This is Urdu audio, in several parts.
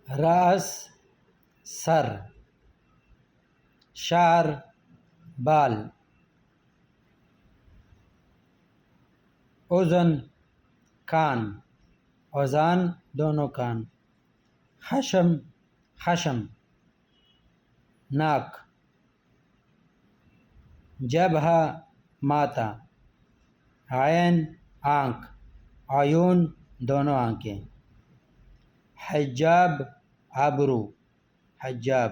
راس سر، شعر بال، اذن کان، اذان دونوں کان، خشم خشم ناک، جبہہ ماتھا، عین آنکھ، عیون دونوں آنکھیں، حجاب ابرو، حجاب،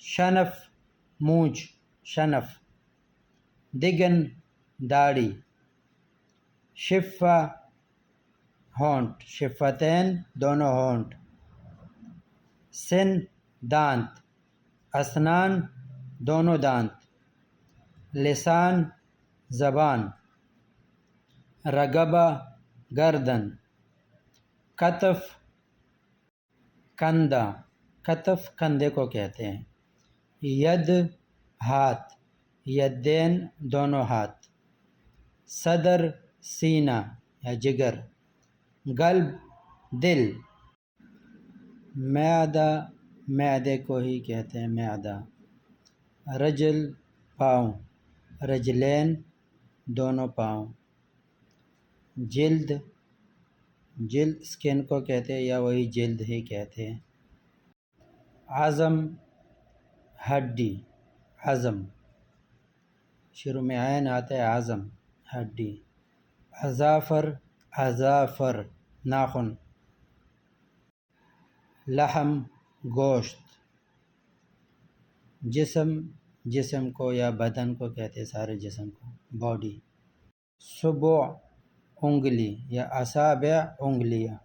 شنف مونچھ، شنف، دگن داڑھی، شفہ ہونٹ، شفتین دونوں ہونٹ، سن دانت، اسنان دونوں دانت، لسان زبان، رقبہ گردن، کتف کندھا، کتف کندھے کو کہتے ہیں، ید ہاتھ، یدین دونوں ہاتھ، صدر سینہ یا جگر، قلب دل، معدہ معدے کو ہی کہتے ہیں معدہ، رجل پاؤں، رجلین دونوں پاؤں، جلد، جلد اسکن کو کہتے ہیں یا وہی جلد ہی کہتے ہیں، عظم ہڈی، عظم شروع میں عین آتا ہے، عظم ہڈی، اظافر، اظافر ناخن، لحم گوشت، جسم، جسم کو یا بدن کو کہتے ہیں سارے جسم کو، باڈی، صبع انگلی یا اصابع انگلیاں،